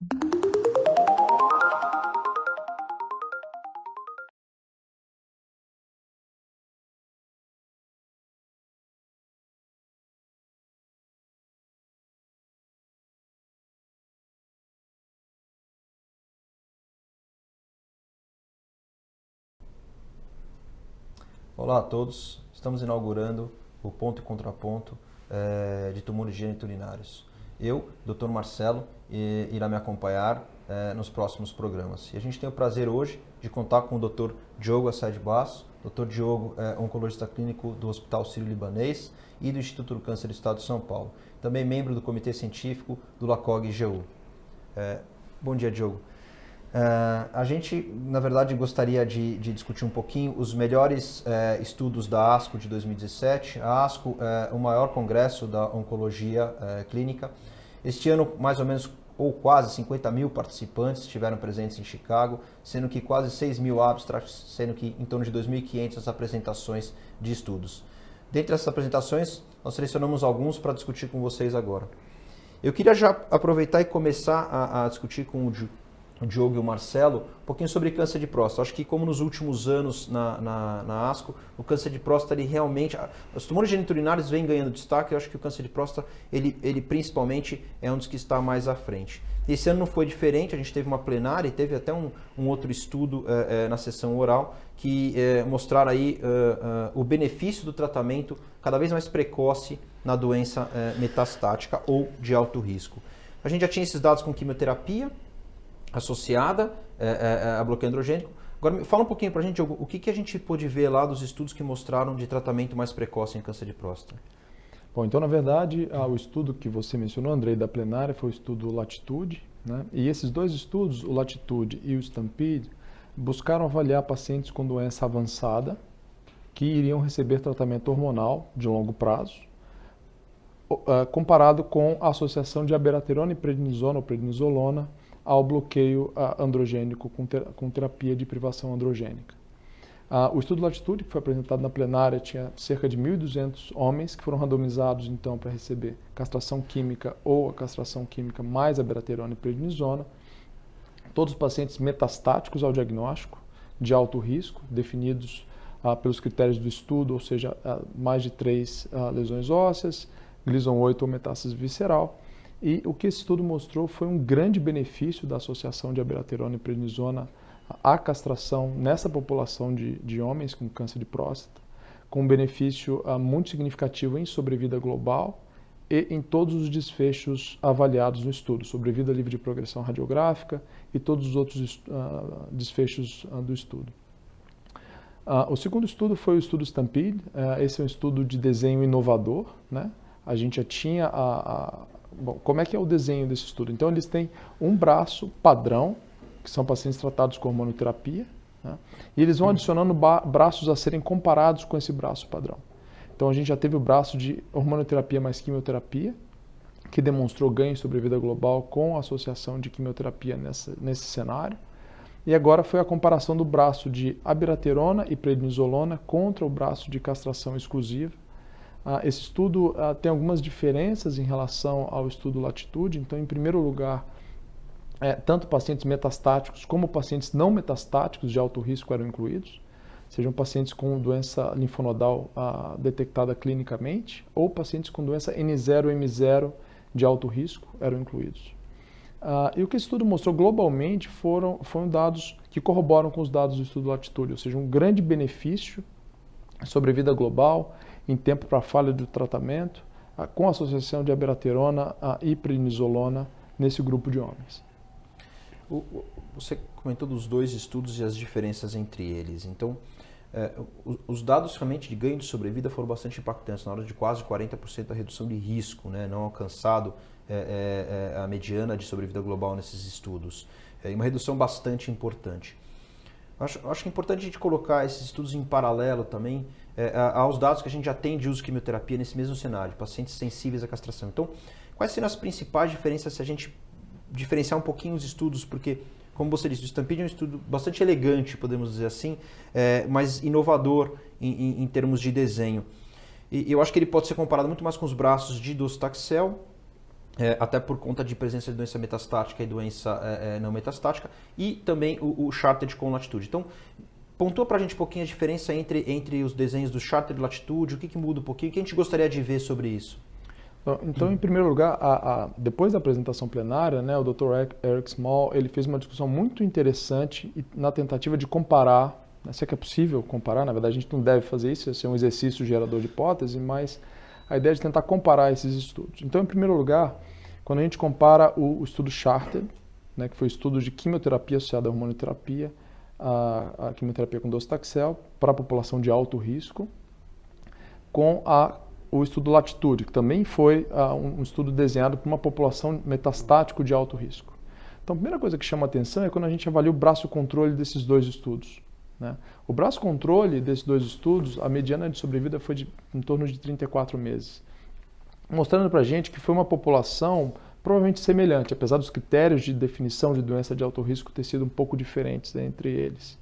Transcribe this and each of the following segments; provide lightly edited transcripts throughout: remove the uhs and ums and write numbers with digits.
Olá a todos, estamos inaugurando o Ponto e Contraponto de tumores geniturinários. Eu, Dr. Marcelo, irá me acompanhar nos próximos programas. E a gente tem o prazer hoje de contar com o Dr. Diogo Assad Basso. Dr. Diogo é oncologista clínico do Hospital Sírio-Libanês e do Instituto do Câncer do Estado de São Paulo. Também membro do Comitê Científico do LACOG-GU. Bom dia, Diogo. A gente, na verdade, gostaria de discutir um pouquinho os melhores estudos da ASCO de 2017. A ASCO é o maior congresso da oncologia clínica. Este ano, mais ou menos, ou quase 50 mil participantes estiveram presentes em Chicago, sendo que quase 6 mil abstracts, sendo que em torno de 2.500 as apresentações de estudos. Dentre essas apresentações, nós selecionamos alguns para discutir com vocês agora. Eu queria já aproveitar e começar a discutir com o Diogo e o Marcelo, um pouquinho sobre câncer de próstata. Acho que como nos últimos anos na ASCO, o câncer de próstata, ele realmente... Os tumores geniturinários vêm ganhando destaque, eu acho que o câncer de próstata, ele principalmente é um dos que está mais à frente. Esse ano não foi diferente, a gente teve uma plenária e teve até um outro estudo na sessão oral que mostraram aí o benefício do tratamento cada vez mais precoce na doença metastática ou de alto risco. A gente já tinha esses dados com quimioterapia associada a bloqueio androgênico. Agora, fala um pouquinho para a gente, Diogo, o que a gente pôde ver lá dos estudos que mostraram de tratamento mais precoce em câncer de próstata? Bom, então, na verdade, o estudo que você mencionou, Andrei, da plenária, foi o estudo Latitude, né? E esses dois estudos, o Latitude e o Stampede, buscaram avaliar pacientes com doença avançada que iriam receber tratamento hormonal de longo prazo, comparado com a associação de abiraterona e prednisona ou prednisolona ao bloqueio androgênico com terapia de privação androgênica. O estudo Latitude, que foi apresentado na plenária, tinha cerca de 1.200 homens que foram randomizados então para receber castração química ou a castração química mais abiraterona e prednisona. Todos os pacientes metastáticos ao diagnóstico, de alto risco, definidos pelos critérios do estudo, ou seja, mais de 3 lesões ósseas, Gleason 8 ou metástase visceral. E o que esse estudo mostrou foi um grande benefício da associação de abiraterona e prednisona à castração nessa população de homens com câncer de próstata, com um benefício muito significativo em sobrevida global e em todos os desfechos avaliados no estudo, sobrevida livre de progressão radiográfica e todos os outros desfechos do estudo. O segundo estudo foi o estudo Stampede. Esse é um estudo de desenho inovador, né? A gente já tinha Bom, como é que é o desenho desse estudo? Então, eles têm um braço padrão, que são pacientes tratados com hormonoterapia, né? E eles vão adicionando braços a serem comparados com esse braço padrão. Então, a gente já teve o braço de hormonoterapia mais quimioterapia, que demonstrou ganho em sobrevida global com a associação de quimioterapia nesse cenário. E agora foi a comparação do braço de abiraterona e prednisolona contra o braço de castração exclusiva. Esse estudo tem algumas diferenças em relação ao estudo Latitude. Então, em primeiro lugar, tanto pacientes metastáticos como pacientes não metastáticos de alto risco eram incluídos, sejam pacientes com doença linfonodal detectada clinicamente ou pacientes com doença N0, M0 de alto risco eram incluídos. E o que esse estudo mostrou globalmente foram dados que corroboram com os dados do estudo Latitude, ou seja, um grande benefício sobre vida global, em tempo para falha do tratamento, com a associação de abiraterona e prednisolona nesse grupo de homens. Você comentou dos dois estudos e as diferenças entre eles. Então, os dados realmente de ganho de sobrevida foram bastante impactantes, na hora de quase 40% da redução de risco, né, não alcançado a mediana de sobrevida global nesses estudos. Uma redução bastante importante. Acho que é importante a gente colocar esses estudos em paralelo também aos dados que a gente já tem de uso de quimioterapia nesse mesmo cenário, pacientes sensíveis à castração. Então, quais seriam as principais diferenças se a gente diferenciar um pouquinho os estudos? Porque, como você disse, o Stampede é um estudo bastante elegante, podemos dizer assim, mas inovador em termos de desenho. E eu acho que ele pode ser comparado muito mais com os braços de docetaxel até por conta de presença de doença metastática e doença não metastática, e também o Charted com latitude. Então, pontua para a gente um pouquinho a diferença entre os desenhos do Charted e latitude, o que muda um pouquinho, o que a gente gostaria de ver sobre isso? Então, em primeiro lugar, depois da apresentação plenária, né, o Dr. Eric Small ele fez uma discussão muito interessante na tentativa de comparar, né, se é que é possível comparar, na verdade a gente não deve fazer isso, isso é um exercício gerador de hipótese, mas a ideia é de tentar comparar esses estudos. Então, em primeiro lugar, quando a gente compara o estudo Charted, né, que foi o estudo de quimioterapia associada à hormonioterapia, a quimioterapia com docetaxel para a população de alto risco, com o estudo Latitude, que também foi um estudo desenhado para uma população metastático de alto risco. Então, a primeira coisa que chama atenção é quando a gente avalia o braço controle desses dois estudos, né? O braço controle desses dois estudos, a mediana de sobrevida foi em torno de 34 meses, mostrando para a gente que foi uma população provavelmente semelhante, apesar dos critérios de definição de doença de alto risco ter sido um pouco diferentes entre eles.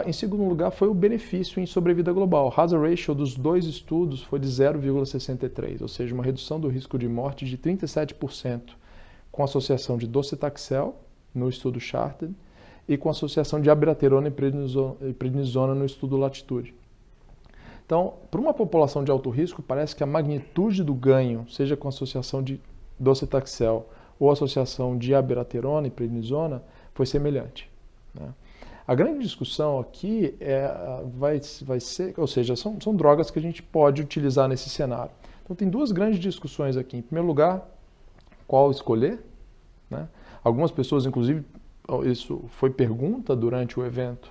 Em segundo lugar, foi o benefício em sobrevida global. O hazard ratio dos dois estudos foi de 0,63, ou seja, uma redução do risco de morte de 37% com associação de docetaxel no estudo Charted e com associação de abiraterona e prednisona no estudo Latitude. Então, para uma população de alto risco, parece que a magnitude do ganho, seja com associação de docetaxel ou associação de abiraterona e prednisona, foi semelhante, né? A grande discussão aqui vai ser, ou seja, são drogas que a gente pode utilizar nesse cenário. Então tem duas grandes discussões aqui. Em primeiro lugar, qual escolher, né? Algumas pessoas, inclusive, isso foi pergunta durante o evento,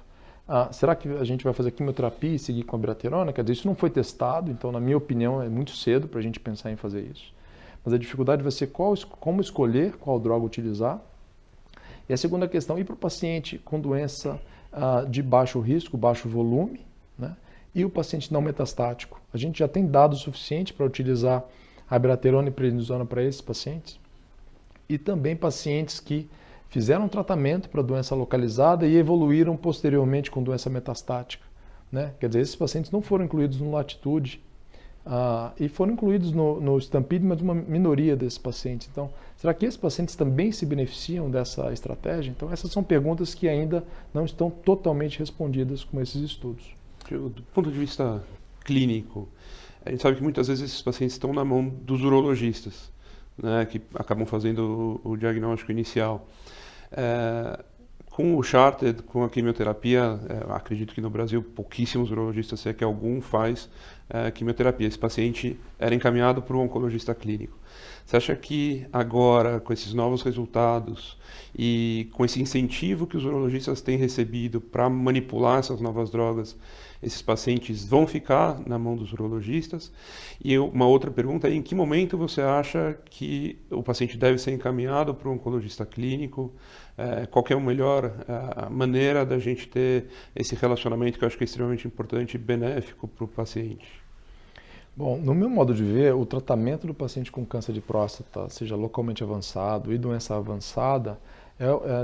será que a gente vai fazer quimioterapia e seguir com a abiraterona? Quer dizer, isso não foi testado, então na minha opinião é muito cedo para a gente pensar em fazer isso. Mas a dificuldade vai ser como escolher qual droga utilizar. E a segunda questão, ir para o paciente com doença de baixo risco, baixo volume, né? E o paciente não metastático. A gente já tem dados suficientes para utilizar a abiraterona e prednisona para esses pacientes. E também pacientes que fizeram tratamento para doença localizada e evoluíram posteriormente com doença metastática, né? Quer dizer, esses pacientes não foram incluídos no Latitude, e foram incluídos no Stampede, mas uma minoria desses pacientes. Então, será que esses pacientes também se beneficiam dessa estratégia? Então, essas são perguntas que ainda não estão totalmente respondidas com esses estudos. Do ponto de vista clínico, a gente sabe que muitas vezes esses pacientes estão na mão dos urologistas, né, que acabam fazendo o diagnóstico inicial. Com o Charted, com a quimioterapia, acredito que no Brasil pouquíssimos urologistas, se é que algum, faz quimioterapia. Esse paciente era encaminhado para o oncologista clínico. Você acha que agora, com esses novos resultados e com esse incentivo que os urologistas têm recebido para manipular essas novas drogas, esses pacientes vão ficar na mão dos urologistas? E uma outra pergunta é, em que momento você acha que o paciente deve ser encaminhado para o oncologista clínico? Qual que é a melhor maneira da gente ter esse relacionamento que eu acho que é extremamente importante e benéfico para o paciente? Bom, no meu modo de ver, o tratamento do paciente com câncer de próstata, seja localmente avançado e doença avançada,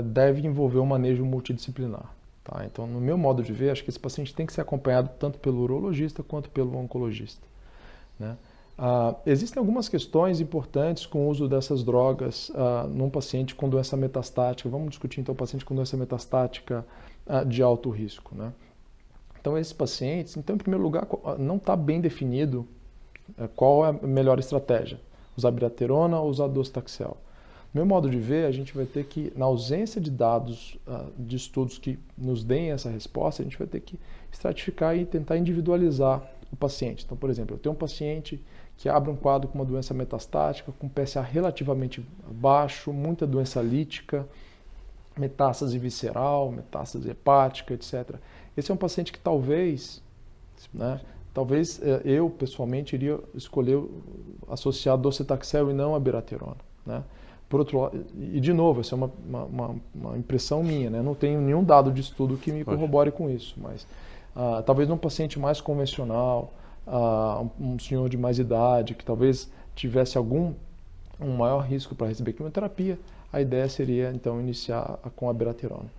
deve envolver um manejo multidisciplinar. Tá? Então, no meu modo de ver, acho que esse paciente tem que ser acompanhado tanto pelo urologista quanto pelo oncologista, né? Existem algumas questões importantes com o uso dessas drogas num paciente com doença metastática. Vamos discutir então o paciente com doença metastática de alto risco, né? Então, esses pacientes, então, em primeiro lugar, não está bem definido qual é a melhor estratégia, usar abiraterona ou usar docetaxel. No meu modo de ver, a gente vai ter que, na ausência de dados de estudos que nos deem essa resposta, a gente vai ter que estratificar e tentar individualizar o paciente. Então, por exemplo, eu tenho um paciente que abre um quadro com uma doença metastática, com PSA relativamente baixo, muita doença lítica, metástase visceral, metástase hepática, etc. Esse é um paciente que talvez, né, eu pessoalmente iria escolher associar docetaxel e não abiraterona, né? Por outro lado, e de novo, essa é uma impressão minha, né? Não tenho nenhum dado de estudo que me corrobore com isso, mas talvez num paciente mais convencional, um senhor de mais idade, que talvez tivesse um maior risco para receber quimioterapia, a ideia seria então iniciar com a abiraterona.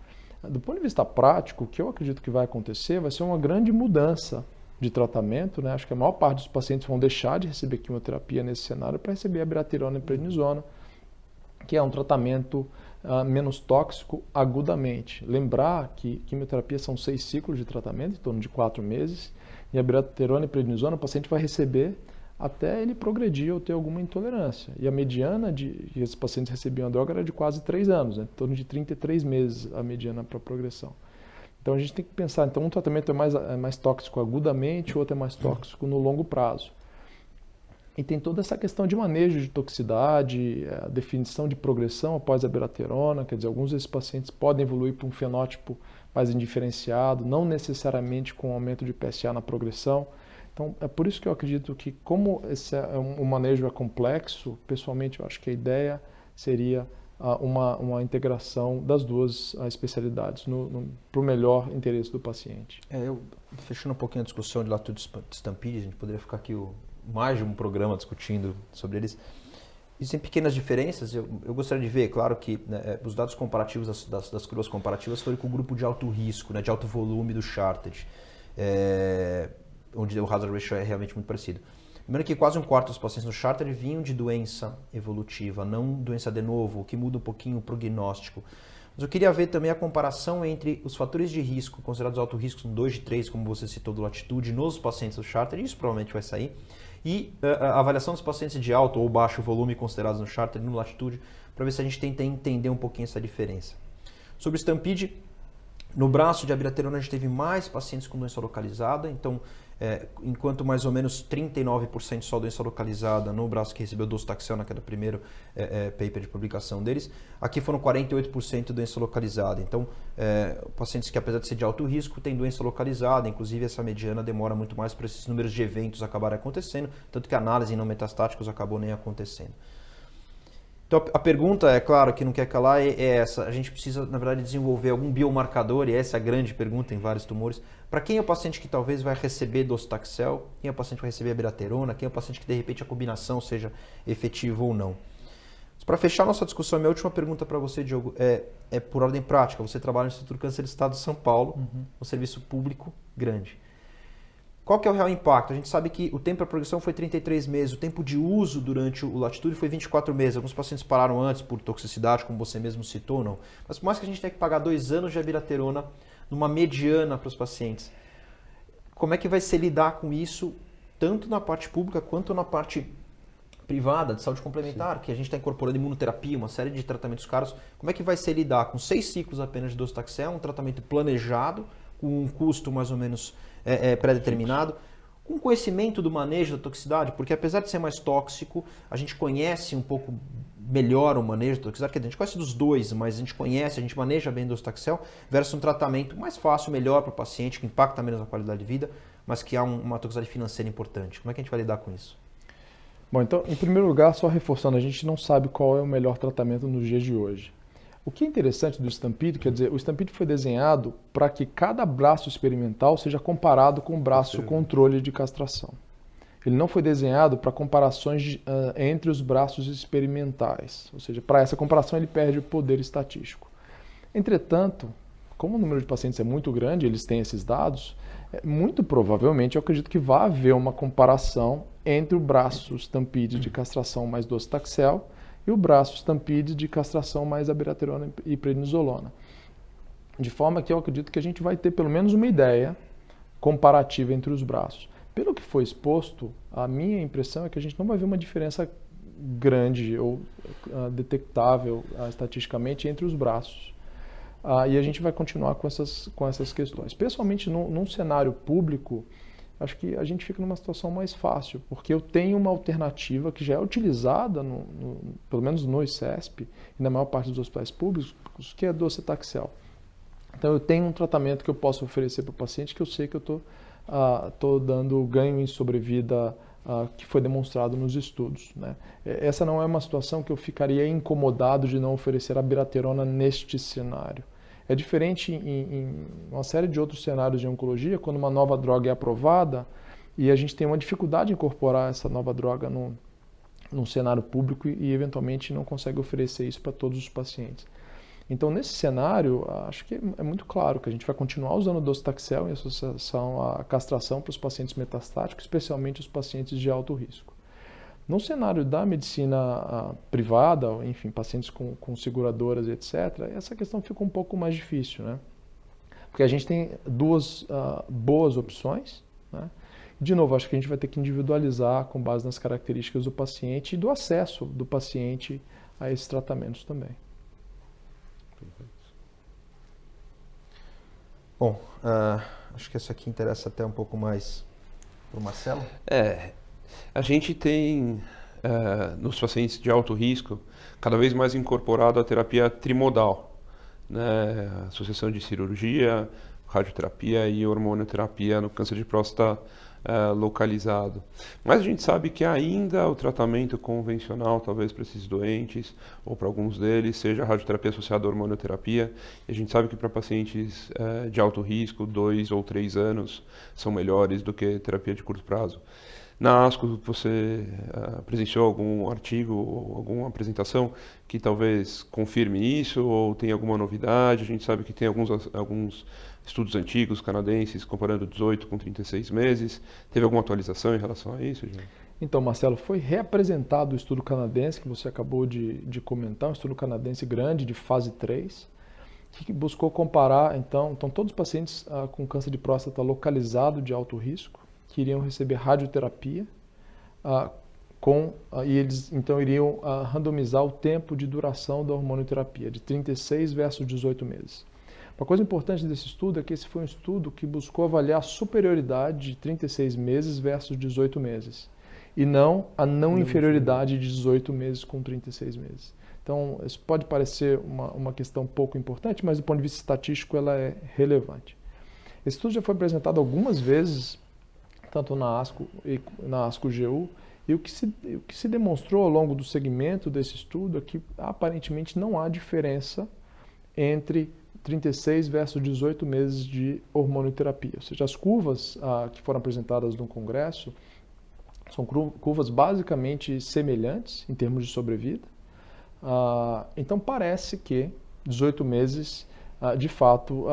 Do ponto de vista prático, o que eu acredito que vai acontecer vai ser uma grande mudança de tratamento, né? Acho que a maior parte dos pacientes vão deixar de receber quimioterapia nesse cenário para receber abiraterona e prednisona. que é um tratamento menos tóxico agudamente. Lembrar que quimioterapia são 6 ciclos de tratamento, em torno de 4 meses, e a abiraterona e prednisona o paciente vai receber até ele progredir ou ter alguma intolerância. E a mediana que esses pacientes recebiam a droga era de quase 3 anos, né? Em torno de 33 meses a mediana para progressão. Então a gente tem que pensar, então um tratamento é mais tóxico agudamente, o outro é mais tóxico no longo prazo. E tem toda essa questão de manejo de toxicidade, a definição de progressão após a abiraterona, quer dizer, alguns desses pacientes podem evoluir para um fenótipo mais indiferenciado, não necessariamente com aumento de PSA na progressão. Então, é por isso que eu acredito que, como o manejo é complexo, pessoalmente eu acho que a ideia seria uma integração das duas especialidades para o melhor interesse do paciente. Fechando um pouquinho a discussão de Latude e Stampede, a gente poderia ficar aqui mais de um programa discutindo sobre eles. Existem pequenas diferenças, eu gostaria de ver, claro que os dados comparativos das curvas comparativas foram com o grupo de alto risco, né, de alto volume do Charted, onde o hazard ratio é realmente muito parecido. Lembrando que quase um quarto dos pacientes no Charted vinham de doença evolutiva, não doença de novo, o que muda um pouquinho o prognóstico. Mas eu queria ver também a comparação entre os fatores de risco, considerados alto risco, 2 de 3, como você citou do Latitude, nos pacientes do Charted, isso provavelmente vai sair, e a avaliação dos pacientes de alto ou baixo volume considerados no Charted no Latitude, para ver se a gente tenta entender um pouquinho essa diferença. Sobre o Stampede, no braço de abiraterona a gente teve mais pacientes com doença localizada, então enquanto mais ou menos 39% só doença localizada no braço que recebeu docetaxel, naquele primeiro paper de publicação deles, aqui foram 48% doença localizada. Então, pacientes que apesar de ser de alto risco, têm doença localizada, inclusive essa mediana demora muito mais para esses números de eventos acabarem acontecendo, tanto que a análise em não metastáticos acabou nem acontecendo. Então a pergunta, é claro, que não quer calar, é essa. A gente precisa, na verdade, desenvolver algum biomarcador, e essa é a grande pergunta em vários tumores. Para quem é o paciente que talvez vai receber docetaxel, quem é o paciente que vai receber abiraterona, quem é o paciente que de repente a combinação seja efetiva ou não. Para fechar nossa discussão, minha última pergunta para você, Diogo, é por ordem prática. Você trabalha no Instituto do Câncer do Estado de São Paulo, um serviço público grande. Qual que é o real impacto? A gente sabe que o tempo para progressão foi 33 meses, o tempo de uso durante o Latitude foi 24 meses. Alguns pacientes pararam antes por toxicidade, como você mesmo citou, não. Mas por mais que a gente tenha que pagar 2 anos de abiraterona numa mediana para os pacientes, como é que vai ser lidar com isso, tanto na parte pública quanto na parte privada de saúde complementar, Sim. que a gente está incorporando imunoterapia, uma série de tratamentos caros? Como é que vai ser lidar com 6 ciclos apenas de docetaxel, um tratamento planejado, com um custo mais ou menos pré-determinado, com conhecimento do manejo da toxicidade, porque apesar de ser mais tóxico, a gente conhece um pouco melhor o manejo da toxicidade, que a gente conhece dos dois, mas a gente maneja bem o docetaxel, versus um tratamento mais fácil, melhor para o paciente, que impacta menos a qualidade de vida, mas que há uma toxicidade financeira importante. Como é que a gente vai lidar com isso? Bom, então, em primeiro lugar, só reforçando, a gente não sabe qual é o melhor tratamento nos dias de hoje. O que é interessante do Stampede, quer dizer, o Stampede foi desenhado para que cada braço experimental seja comparado com o braço controle de castração. Ele não foi desenhado para comparações entre os braços experimentais, ou seja, para essa comparação ele perde o poder estatístico. Entretanto, como o número de pacientes é muito grande, eles têm esses dados, muito provavelmente eu acredito que vai haver uma comparação entre o braço Stampede de castração mais docetaxel e o braço Stampede de castração mais abiraterona e prednisolona. De forma que eu acredito que a gente vai ter pelo menos uma ideia comparativa entre os braços. Pelo que foi exposto, a minha impressão é que a gente não vai ver uma diferença grande ou detectável estatisticamente entre os braços. E a gente vai continuar com essas questões. Pessoalmente, num cenário público, acho que a gente fica numa situação mais fácil, porque eu tenho uma alternativa que já é utilizada, pelo menos no ICESP e na maior parte dos hospitais públicos, que é docetaxel. Então eu tenho um tratamento que eu posso oferecer para o paciente que eu sei que eu estou dando ganho em sobrevida que foi demonstrado nos estudos, né? Essa não é uma situação que eu ficaria incomodado de não oferecer abiraterona neste cenário. É diferente em uma série de outros cenários de oncologia, quando uma nova droga é aprovada e a gente tem uma dificuldade em incorporar essa nova droga num cenário público e eventualmente não consegue oferecer isso para todos os pacientes. Então, nesse cenário, acho que é muito claro que a gente vai continuar usando o docetaxel em associação à castração para os pacientes metastáticos, especialmente os pacientes de alto risco. No cenário da medicina privada, enfim, pacientes com seguradoras, etc., essa questão fica um pouco mais difícil, né? Porque a gente tem duas boas opções, né? De novo, acho que a gente vai ter que individualizar com base nas características do paciente e do acesso do paciente a esses tratamentos também. Bom, acho que isso aqui interessa até um pouco mais para o Marcelo. A gente tem, nos pacientes de alto risco, cada vez mais incorporado a terapia trimodal, né? Associação de cirurgia, radioterapia e hormonioterapia no câncer de próstata localizado. Mas a gente sabe que ainda o tratamento convencional, talvez para esses doentes, ou para alguns deles, seja a radioterapia associada à hormonioterapia. E a gente sabe que para pacientes de alto risco, 2 ou 3 anos são melhores do que terapia de curto prazo. Na ASCO, você presenciou algum artigo ou alguma apresentação que talvez confirme isso ou tem alguma novidade? A gente sabe que tem alguns estudos antigos canadenses comparando 18 com 36 meses. Teve alguma atualização em relação a isso, Jean? Então, Marcelo, foi reapresentado o estudo canadense que você acabou de comentar, um estudo canadense grande de fase 3, que buscou comparar, então todos os pacientes com câncer de próstata localizado de alto risco, que iriam receber radioterapia, e eles então iriam randomizar o tempo de duração da hormonioterapia, de 36 versus 18 meses. Uma coisa importante desse estudo é que esse foi um estudo que buscou avaliar a superioridade de 36 meses versus 18 meses, e não a não inferioridade de 18 meses com 36 meses. Então, isso pode parecer uma questão pouco importante, mas do ponto de vista estatístico ela é relevante. Esse estudo já foi apresentado algumas vezes, tanto na ASCO e na ASCO-GU, e o que se demonstrou ao longo do segmento desse estudo é que aparentemente não há diferença entre 36 versus 18 meses de hormonioterapia. Ou seja, as curvas que foram apresentadas no congresso são curvas basicamente semelhantes em termos de sobrevida. Então parece que 18 meses, de fato,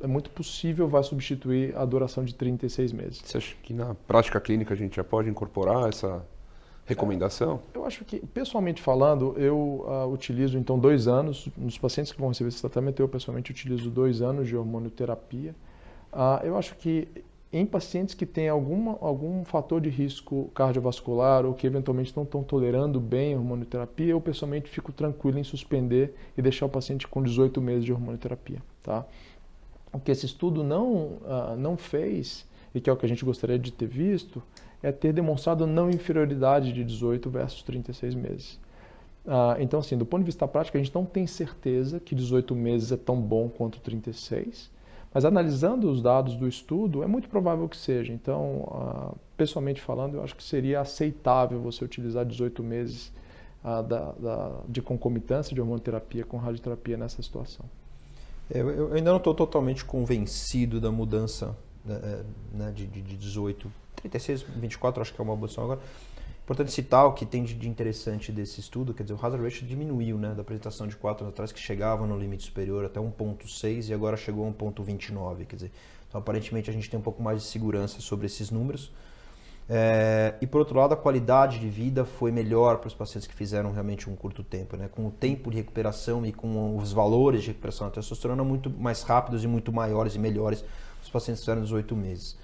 é muito possível vai substituir a duração de 36 meses. Você acha que na prática clínica a gente já pode incorporar essa recomendação? Eu acho que, pessoalmente falando, eu utilizo então 2 anos, nos pacientes que vão receber esse tratamento, eu pessoalmente utilizo 2 anos de hormonioterapia. Eu acho que em pacientes que têm algum fator de risco cardiovascular ou que eventualmente não estão tolerando bem a hormonioterapia, eu pessoalmente fico tranquilo em suspender e deixar o paciente com 18 meses de hormonioterapia, tá? O que esse estudo não fez, e que é o que a gente gostaria de ter visto, é ter demonstrado não inferioridade de 18 versus 36 meses. Então, assim, do ponto de vista prático, a gente não tem certeza que 18 meses é tão bom quanto 36, mas analisando os dados do estudo, é muito provável que seja. Então, pessoalmente falando, eu acho que seria aceitável você utilizar 18 meses de concomitância de hormonioterapia com radioterapia nessa situação. Eu ainda não estou totalmente convencido da mudança de 18, 36, 24, acho que é uma boa opção agora. Importante citar o que tem de interessante desse estudo, quer dizer, o hazard ratio diminuiu, né, da apresentação de 4 anos atrás, que chegava no limite superior até 1.6 e agora chegou a 1.29, quer dizer, então aparentemente a gente tem um pouco mais de segurança sobre esses números. E por outro lado, a qualidade de vida foi melhor para os pacientes que fizeram realmente um curto tempo, né? Com o tempo de recuperação e com os valores de recuperação da testosterona muito mais rápidos e muito maiores e melhores os pacientes que fizeram 18 meses.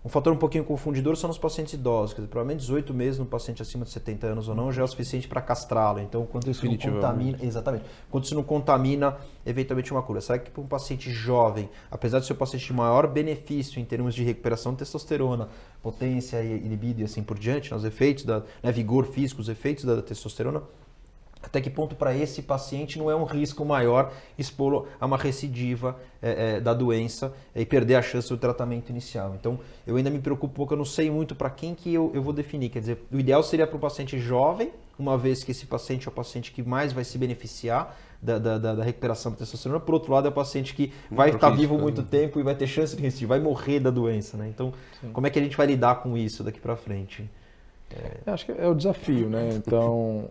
Um fator um pouquinho confundidor são os pacientes idosos, quer dizer, provavelmente 18 meses no paciente acima de 70 anos ou não já é o suficiente para castrá-lo. Então, quando isso não contamina, exatamente, quando isso não contamina eventualmente uma cura. Será que para um paciente jovem, apesar de ser um paciente de maior benefício em termos de recuperação de testosterona, potência e libido e assim por diante, os efeitos vigor físico, os efeitos da testosterona, até que ponto para esse paciente não é um risco maior expô-lo a uma recidiva da doença e perder a chance do tratamento inicial. Então, eu ainda me preocupo um pouco, eu não sei muito para quem que eu vou definir. Quer dizer, o ideal seria para o paciente jovem, uma vez que esse paciente é o paciente que mais vai se beneficiar da recuperação da testosterona. Por outro lado, é o paciente que vai estar vivo muito tempo e vai ter chance de recidiva, vai morrer da doença, né? Então, sim, como é que a gente vai lidar com isso daqui para frente? Acho que é o desafio, né? Então,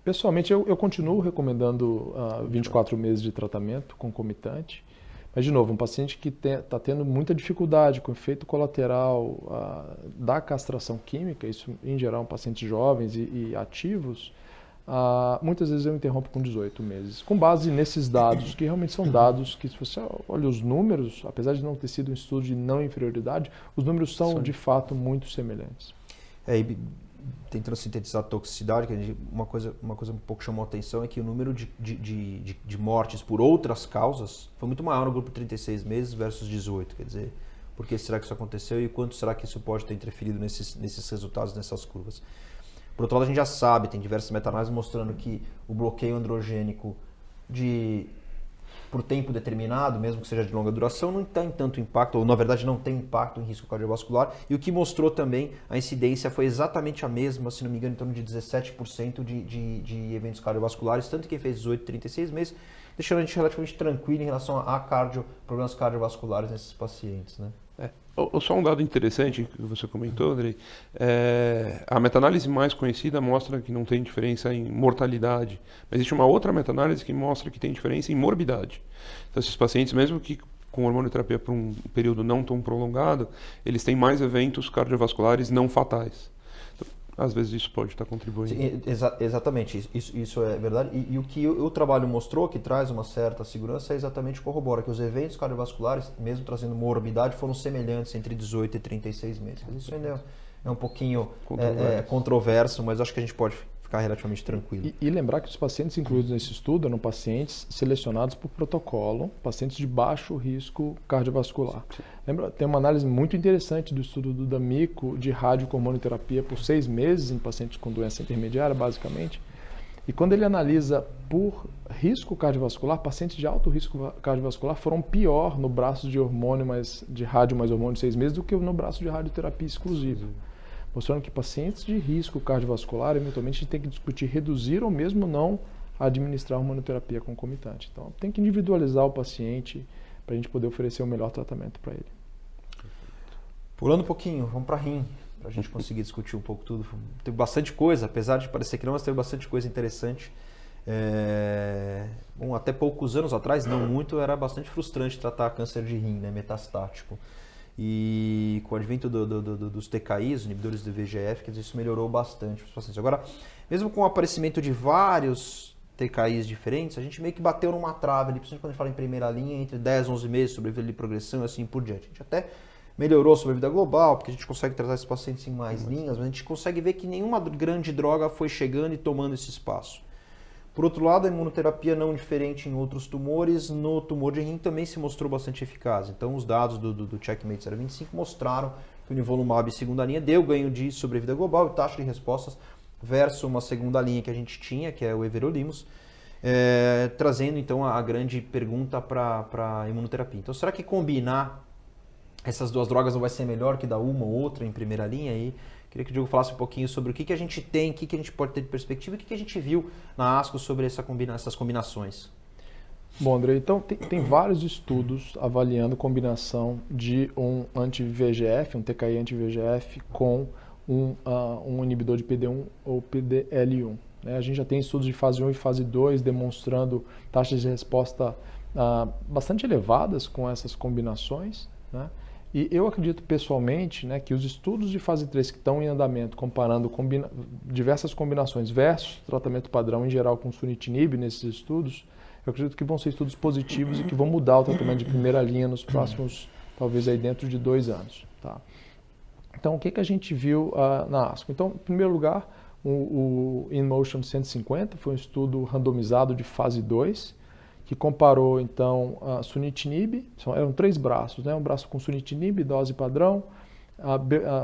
pessoalmente, eu continuo recomendando 24 meses de tratamento concomitante, Mas, de novo, um paciente que está tendo muita dificuldade com efeito colateral da castração química, isso em geral pacientes jovens e ativos, muitas vezes eu interrompo com 18 meses, com base nesses dados, que realmente são dados que, se você olha os números, apesar de não ter sido um estudo de não inferioridade, os números são de fato muito semelhantes. E tentando sintetizar a toxicidade, uma coisa um pouco chamou a atenção é que o número de mortes por outras causas foi muito maior no grupo 36 meses versus 18, quer dizer, por que será que isso aconteceu e quanto será que isso pode ter interferido nesses resultados, nessas curvas? Por outro lado, a gente já sabe, tem diversas meta-análises mostrando que o bloqueio androgênico por tempo determinado, mesmo que seja de longa duração, não tem tanto impacto, ou na verdade não tem impacto em risco cardiovascular. E o que mostrou também, a incidência foi exatamente a mesma, se não me engano, em torno de 17% de eventos cardiovasculares, tanto quem fez 18 e 36 meses, deixando a gente relativamente tranquilo em relação a problemas cardiovasculares nesses pacientes, né? Só um dado interessante que você comentou, Andrei, a meta-análise mais conhecida mostra que não tem diferença em mortalidade, mas existe uma outra meta-análise que mostra que tem diferença em morbidade. Então, esses pacientes, mesmo que com hormonioterapia por um período não tão prolongado, eles têm mais eventos cardiovasculares não fatais. Então, às vezes isso pode estar contribuindo. Sim, exatamente, isso é verdade. E o que o trabalho mostrou, que traz uma certa segurança, é exatamente corrobora que os eventos cardiovasculares, mesmo trazendo morbidade, foram semelhantes entre 18 e 36 meses. Isso ainda é um pouquinho controverso, mas acho que a gente pode ficar relativamente tranquilo. E lembrar que os pacientes incluídos nesse estudo eram pacientes selecionados por protocolo, pacientes de baixo risco cardiovascular. Lembra, tem uma análise muito interessante do estudo do D'Amico de radiohormonioterapia por 6 meses em pacientes com doença intermediária, basicamente. E quando ele analisa por risco cardiovascular, pacientes de alto risco cardiovascular foram pior no braço de hormônio de rádio mais hormônio de 6 meses do que no braço de radioterapia exclusiva. Mostrando que pacientes de risco cardiovascular, eventualmente, a gente tem que discutir reduzir ou mesmo não administrar hormonioterapia concomitante. Então, tem que individualizar o paciente para a gente poder oferecer o melhor tratamento para ele. Pulando um pouquinho, vamos para rim, para a gente conseguir discutir um pouco tudo. Teve bastante coisa, apesar de parecer que não, mas teve bastante coisa interessante. Até poucos anos atrás, não muito, era bastante frustrante tratar câncer de rim, né, metastático. E com o advento dos TKIs, inibidores do VEGF, quer dizer, isso melhorou bastante para os pacientes. Agora, mesmo com o aparecimento de vários TKIs diferentes, a gente meio que bateu numa trave, principalmente quando a gente fala em primeira linha, entre 10 e 11 meses, sobrevida de progressão e assim por diante. A gente até melhorou a sobrevida global, porque a gente consegue tratar esses pacientes em mais linhas, mas a gente consegue ver que nenhuma grande droga foi chegando e tomando esse espaço. Por outro lado, a imunoterapia não diferente em outros tumores, no tumor de rim também se mostrou bastante eficaz. Então, os dados do Checkmate 025 mostraram que o nivolumab segunda linha deu ganho de sobrevida global e taxa de respostas versus uma segunda linha que a gente tinha, que é o everolimus, trazendo então a grande pergunta para a imunoterapia. Então, será que combinar essas duas drogas não vai ser melhor que dar uma ou outra em primeira linha? Aí queria que o Diogo falasse um pouquinho sobre o que a gente tem, o que a gente pode ter de perspectiva e o que a gente viu na ASCO sobre essas combinações. Bom, André, então tem vários estudos avaliando combinação de um anti-VEGF, um TKI anti-VEGF, com um inibidor de PD1 ou PDL1. A gente já tem estudos de fase 1 e fase 2 demonstrando taxas de resposta bastante elevadas com essas combinações, né? E eu acredito pessoalmente, né, que os estudos de fase 3 que estão em andamento, comparando diversas combinações versus tratamento padrão em geral com sunitinib nesses estudos, eu acredito que vão ser estudos positivos e que vão mudar o tratamento de primeira linha nos próximos, talvez aí dentro de 2 anos. Tá? Então, o que a gente viu na ASCO? Então, em primeiro lugar, o InMotion 150 foi um estudo randomizado de fase 2, que comparou, então, a sunitinib, eram 3 braços, né? Um braço com sunitinib, dose padrão, a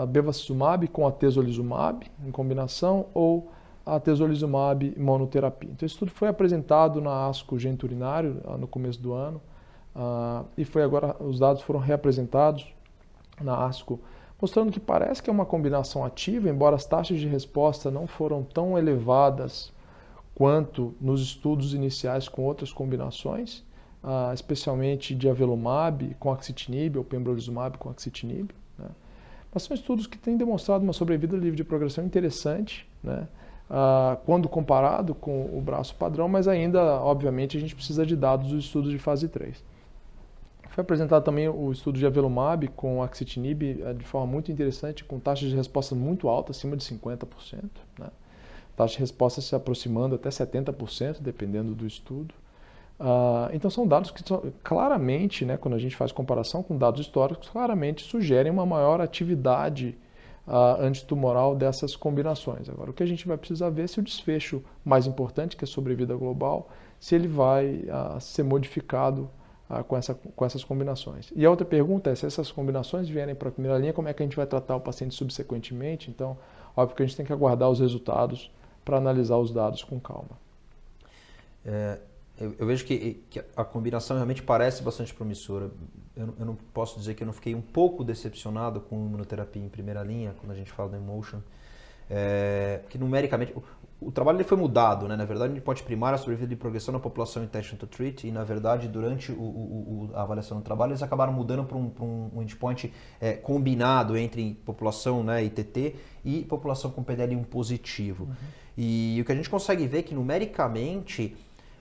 bevacizumab com atezolizumab em combinação, ou a atezolizumab monoterapia. Então, esse estudo foi apresentado na ASCO geniturinário no começo do ano, e agora os dados foram reapresentados na ASCO, mostrando que parece que é uma combinação ativa, embora as taxas de resposta não foram tão elevadas quanto nos estudos iniciais com outras combinações, especialmente de avelumab com axitinib ou pembrolizumab com axitinib, né? Mas são estudos que têm demonstrado uma sobrevida livre de progressão interessante, né? Quando comparado com o braço padrão, mas ainda, obviamente, a gente precisa de dados dos estudos de fase 3. Foi apresentado também o estudo de avelumab com axitinib de forma muito interessante, com taxas de resposta muito altas, acima de 50%, né? Taxa de resposta se aproximando até 70%, dependendo do estudo. Então são dados que claramente, né, quando a gente faz comparação com dados históricos, claramente sugerem uma maior atividade antitumoral dessas combinações. Agora, o que a gente vai precisar ver é se o desfecho mais importante, que é a sobrevida global, se ele vai ser modificado com essas combinações. E a outra pergunta é, se essas combinações vierem para a primeira linha, como é que a gente vai tratar o paciente subsequentemente? Então, óbvio que a gente tem que aguardar os resultados para analisar os dados com calma. Eu vejo que a combinação realmente parece bastante promissora. Eu não posso dizer que eu não fiquei um pouco decepcionado com imunoterapia em primeira linha, quando a gente fala do Emotion, que numericamente o trabalho ele foi mudado, né? Na verdade, a gente pode primar a sobrevida de progressão na população intention to treat, e na verdade, durante a avaliação do trabalho, eles acabaram mudando para um endpoint combinado entre população, né, ITT e população com PDL1 positivo. Uhum. E o que a gente consegue ver é que numericamente,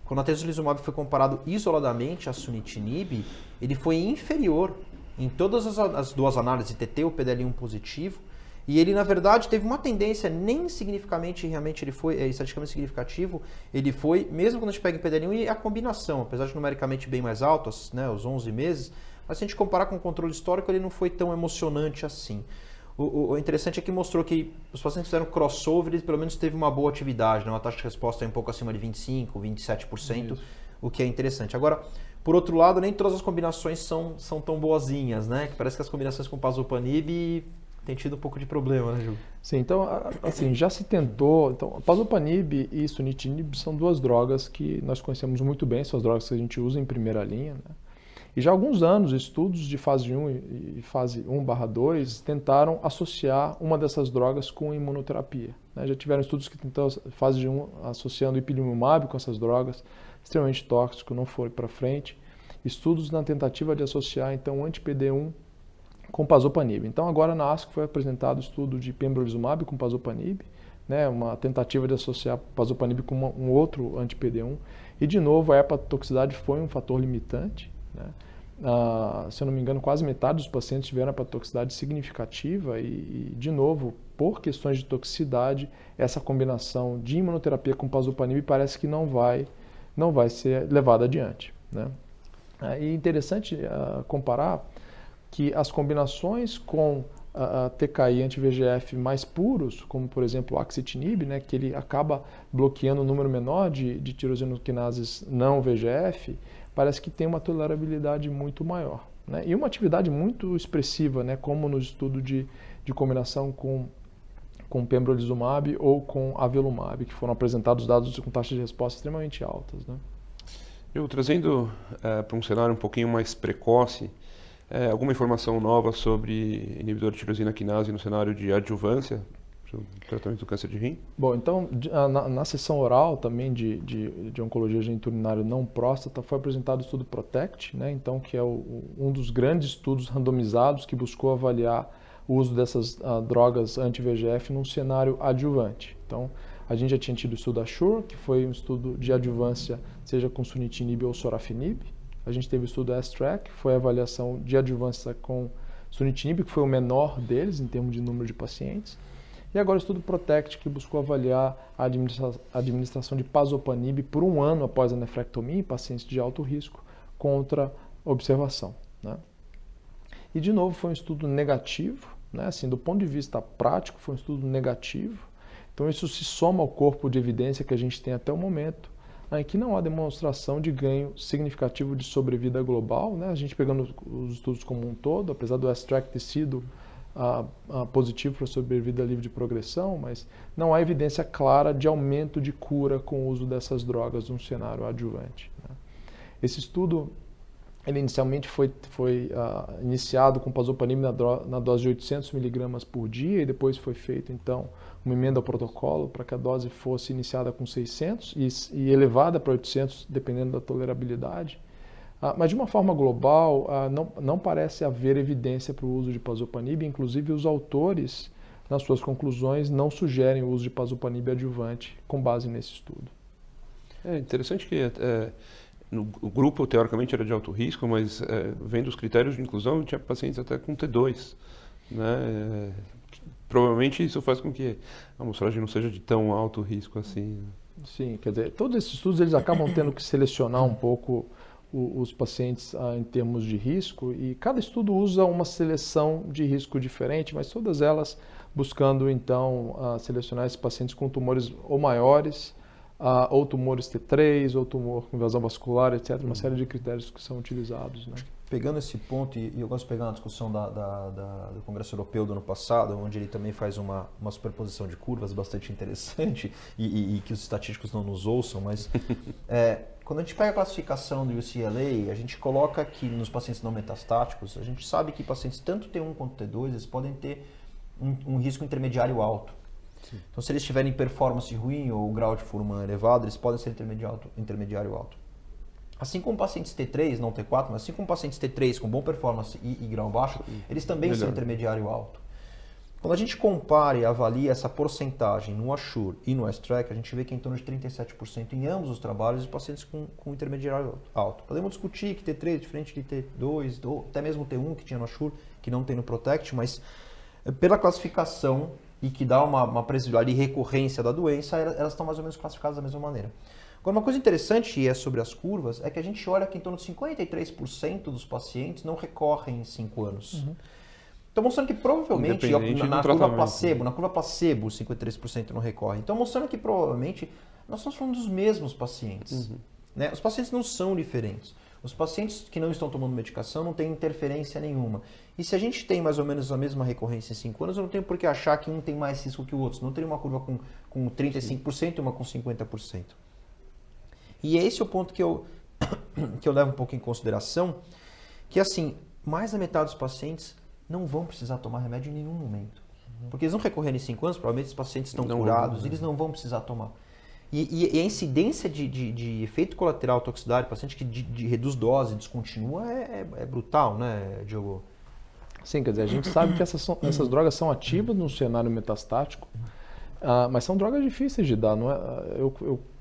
quando a atezolizumab foi comparado isoladamente a sunitinib, ele foi inferior em todas as duas análises, ITT ou PDL1 positivo, e ele, na verdade, teve uma tendência nem significativamente, realmente ele foi estatisticamente significativo, ele foi, mesmo quando a gente pega em PDL1, e a combinação, apesar de numericamente bem mais altas, né, os 11 meses, mas se a gente comparar com o controle histórico, ele não foi tão emocionante assim. O interessante é que mostrou que os pacientes fizeram crossover e pelo menos teve uma boa atividade, né? Uma taxa de resposta um pouco acima de 25%, 27%, isso. O que é interessante. Agora, por outro lado, nem todas as combinações são tão boazinhas, né? Que parece que as combinações com pazopanib têm tido um pouco de problema, né, Ju? Sim, então, assim, já se tentou... Então, pazopanib e sunitinib são duas drogas que nós conhecemos muito bem, são as drogas que a gente usa em primeira linha, né? E já há alguns anos, estudos de fase 1 e fase 1/2 tentaram associar uma dessas drogas com imunoterapia, né? Já tiveram estudos que tentaram, fase 1, associando ipilimumab com essas drogas, extremamente tóxico, não foi para frente. Estudos na tentativa de associar, então, anti-PD1 com pazopanib. Então, agora na ASCO foi apresentado o estudo de pembrolizumab com pazopanib, né? Uma tentativa de associar pazopanib com um outro anti-PD1. E, de novo, a hepatotoxicidade foi um fator limitante, né? Se eu não me engano, quase metade dos pacientes tiveram hepatotoxicidade significativa e, de novo, por questões de toxicidade, essa combinação de imunoterapia com pazopanib parece que não vai ser levada adiante, né? É interessante comparar que as combinações com TKI anti-VEGF mais puros, como por exemplo o axitinib, né, que ele acaba bloqueando um número menor de tirosinoquinases não VEGF, parece que tem uma tolerabilidade muito maior, né? E uma atividade muito expressiva, né, como no estudo de combinação com pembrolizumab ou com avelumab, que foram apresentados dados com taxas de resposta extremamente altas, né? Eu trazendo para um cenário um pouquinho mais precoce, alguma informação nova sobre inibidor de tirosina quinase no cenário de adjuvância, tratamento do câncer de rim? Bom, então, na sessão oral também de oncologia geniturinária não próstata, foi apresentado o estudo PROTECT, né? Então, que é um dos grandes estudos randomizados que buscou avaliar o uso dessas drogas anti-VEGF num cenário adjuvante. Então, a gente já tinha tido o estudo ASSURE, que foi um estudo de adjuvância, seja com sunitinib ou sorafenib. A gente teve o estudo ASTRAC, que foi a avaliação de adjuvância com sunitinib, que foi o menor deles em termos de número de pacientes. E agora o estudo PROTECT, que buscou avaliar a administração de pazopanib por 1 ano após a nefrectomia em pacientes de alto risco contra observação, né? E de novo foi um estudo negativo, né? Assim, do ponto de vista prático foi um estudo negativo. Então isso se soma ao corpo de evidência que a gente tem até o momento, em que não há demonstração de ganho significativo de sobrevida global, né? A gente pegando os estudos como um todo, apesar do ASTRAC ter sido positivo para sobrevida livre de progressão, mas não há evidência clara de aumento de cura com o uso dessas drogas num cenário adjuvante, né? Esse estudo, ele inicialmente foi iniciado com pazopanib na dose de 800 mg por dia e depois foi feito, então, uma emenda ao protocolo para que a dose fosse iniciada com 600 e elevada para 800, dependendo da tolerabilidade. Mas de uma forma global, não parece haver evidência para o uso de pazopanib, inclusive os autores, nas suas conclusões, não sugerem o uso de pazopanib adjuvante com base nesse estudo. É interessante que o grupo, teoricamente, era de alto risco, mas vendo os critérios de inclusão, tinha pacientes até com T2, né? Provavelmente isso faz com que a amostragem não seja de tão alto risco assim. Sim, quer dizer, todos esses estudos eles acabam tendo que selecionar um pouco os pacientes em termos de risco, e cada estudo usa uma seleção de risco diferente, mas todas elas buscando então selecionar esses pacientes com tumores ou maiores, ou tumores T3, ou tumor com invasão vascular, etc. Uma série de critérios que são utilizados, né? Pegando esse ponto, e eu gosto de pegar uma discussão do Congresso Europeu do ano passado, onde ele também faz uma superposição de curvas bastante interessante, e que os estatísticos não nos ouçam, mas quando a gente pega a classificação do UCLA, a gente coloca que nos pacientes não metastáticos, a gente sabe que pacientes tanto T1 quanto T2, eles podem ter um risco intermediário alto. Sim. Então, se eles tiverem performance ruim ou grau de Fuhrmann elevado, eles podem ser intermediário alto. Assim como pacientes T3, não T4, mas assim como pacientes T3 com boa performance e grau baixo, eles também são intermediário alto. Quando a gente compara e avalia essa porcentagem no ASSURE e no S-TRACK, a gente vê que é em torno de 37% em ambos os trabalhos de pacientes com intermediário alto. Podemos discutir que T3 é diferente de T2, ou até mesmo T1 que tinha no ASSURE, que não tem no PROTECT, mas pela classificação e que dá uma previsibilidade de recorrência da doença, elas estão mais ou menos classificadas da mesma maneira. Agora, uma coisa interessante, e é sobre as curvas, é que a gente olha que em torno de 53% dos pacientes não recorrem em 5 anos. Uhum. Então, mostrando que provavelmente, na curva placebo, 53% não recorre. Então, mostrando que provavelmente nós estamos falando dos mesmos pacientes. Uhum. Né? Os pacientes não são diferentes. Os pacientes que não estão tomando medicação não têm interferência nenhuma. E se a gente tem mais ou menos a mesma recorrência em 5 anos, eu não tenho por que achar que um tem mais risco que o outro. Não teria uma curva com 35% e uma com 50%. E esse é o ponto que eu levo um pouco em consideração, que assim, mais da metade dos pacientes não vão precisar tomar remédio em nenhum momento. Porque eles não recorrerem em 5 anos, provavelmente os pacientes estão curados, eles não vão precisar tomar. E a incidência de efeito colateral toxicidade, paciente que reduz dose, descontinua, é brutal, né, Diogo? Sim, quer dizer, a gente sabe que essas drogas são ativas no cenário metastático, mas são drogas difíceis de dar. Não é?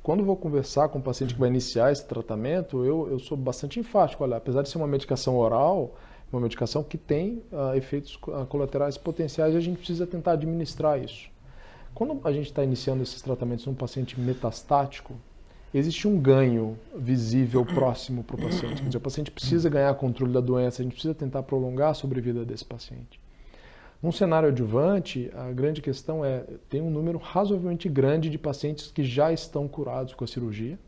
Quando vou conversar com um paciente que vai iniciar esse tratamento, eu sou bastante enfático. Olha, apesar de ser uma medicação oral, uma medicação que tem efeitos colaterais potenciais, a gente precisa tentar administrar isso. Quando a gente está iniciando esses tratamentos num paciente metastático, existe um ganho visível próximo para o paciente. Quer dizer, o paciente precisa ganhar controle da doença, a gente precisa tentar prolongar a sobrevida desse paciente. Num cenário adjuvante, a grande questão é, tem um número razoavelmente grande de pacientes que já estão curados com a cirurgia,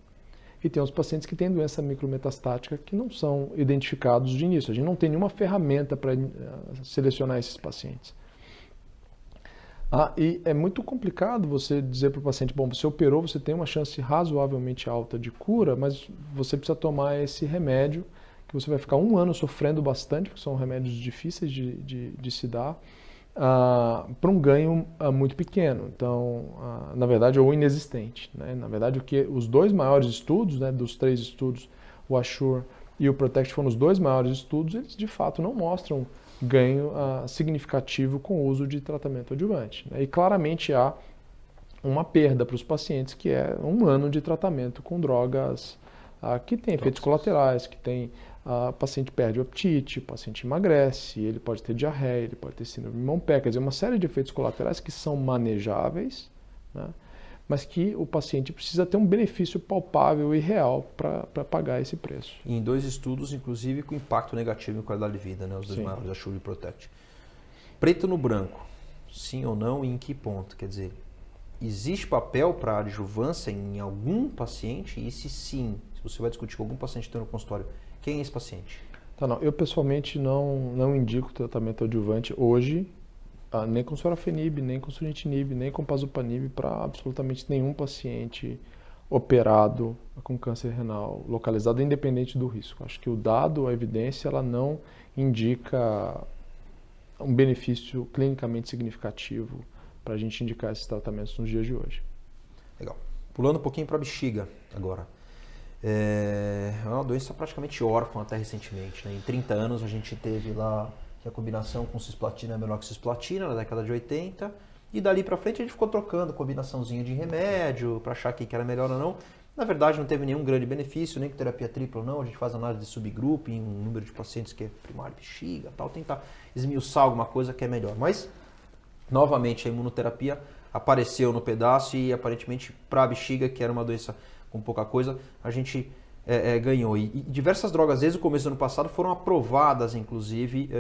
e tem os pacientes que têm doença micrometastática que não são identificados de início. A gente não tem nenhuma ferramenta para selecionar esses pacientes. E é muito complicado você dizer para o paciente, bom, você operou, você tem uma chance razoavelmente alta de cura, mas você precisa tomar esse remédio, que você vai ficar 1 ano sofrendo bastante, porque são remédios difíceis de se dar, para um ganho muito pequeno, então, na verdade, ou inexistente. Né? Na verdade, os 2 maiores estudos, né, dos 3 estudos, o ASSURE e o PROTECT foram os 2 maiores estudos, eles de fato não mostram ganho significativo com o uso de tratamento adjuvante. Né? E claramente há uma perda para os pacientes, que é 1 ano de tratamento com drogas que tem efeitos colaterais, que tem o paciente perde o apetite, o paciente emagrece, ele pode ter diarreia, ele pode ter síndrome de Mont-Pé, quer dizer, uma série de efeitos colaterais que são manejáveis, né? Mas que o paciente precisa ter um benefício palpável e real para pagar esse preço. E em 2 estudos, inclusive, com impacto negativo em qualidade de vida, né? Os 2 maiores, ASSURE e PROTECT. Preto no branco, sim ou não e em que ponto? Quer dizer, existe papel para adjuvância em algum paciente? E se sim, se você vai discutir com algum paciente que tem no consultório, quem é esse paciente? Tá, não. Eu pessoalmente não indico tratamento adjuvante hoje, nem com sorafenib, nem com sunitinib, nem com pazopanib para absolutamente nenhum paciente operado com câncer renal localizado, independente do risco. Acho que o dado, a evidência, ela não indica um benefício clinicamente significativo para a gente indicar esses tratamentos nos dias de hoje. Legal. Pulando um pouquinho para a bexiga agora. É uma doença praticamente órfã até recentemente. Né? Em 30 anos a gente teve lá que a combinação com cisplatina é melhor que cisplatina na década de 80, e dali para frente a gente ficou trocando combinaçãozinha de remédio para achar que era melhor ou não. Na verdade, não teve nenhum grande benefício, nem com terapia tripla, não. A gente faz análise de subgrupo em um número de pacientes que é primário, bexiga, tal, tentar esmiuçar alguma coisa que é melhor. Mas, novamente, a imunoterapia apareceu no pedaço e, aparentemente, para a bexiga, que era uma doença com pouca coisa, a gente ganhou. E diversas drogas, desde o começo do ano passado, foram aprovadas, inclusive,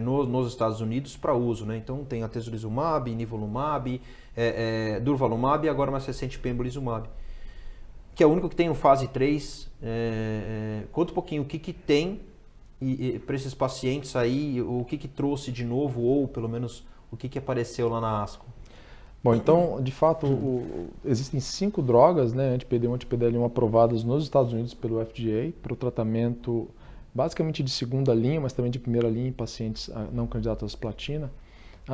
nos Estados Unidos para uso, né? Então, tem a atezolizumab, nivolumab, durvalumab e agora mais recente pembrolizumab, que é o único que tem no fase 3. Conta um pouquinho o que tem para esses pacientes aí, o que trouxe de novo, ou pelo menos o que apareceu lá na ASCO. Bom, então, de fato, existem 5 drogas, né, anti-PD1 e anti-PDL1 aprovadas nos Estados Unidos pelo FDA para o tratamento basicamente de segunda linha, mas também de primeira linha em pacientes não candidatos à cisplatina,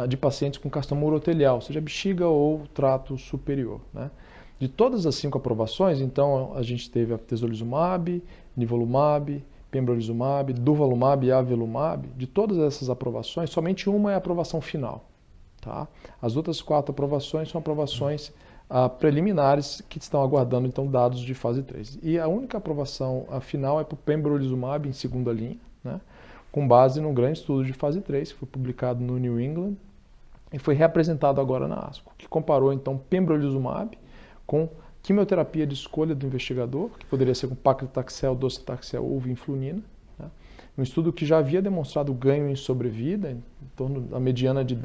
de pacientes com carcinoma urotelial, seja bexiga ou trato superior, né? De todas as 5 aprovações, então, a gente teve a atezolizumab, nivolumab, pembrolizumab, durvalumab e avelumab. De todas essas aprovações, somente uma é a aprovação final. Tá? As outras 4 aprovações são aprovações preliminares que estão aguardando então dados de fase 3. E a única aprovação final é para o pembrolizumab em segunda linha, né? Com base num grande estudo de fase 3, que foi publicado no New England e foi reapresentado agora na ASCO, que comparou então pembrolizumab com quimioterapia de escolha do investigador, que poderia ser com paclitaxel, docetaxel ou vinflunina, né? Um estudo que já havia demonstrado ganho em sobrevida, em torno da mediana de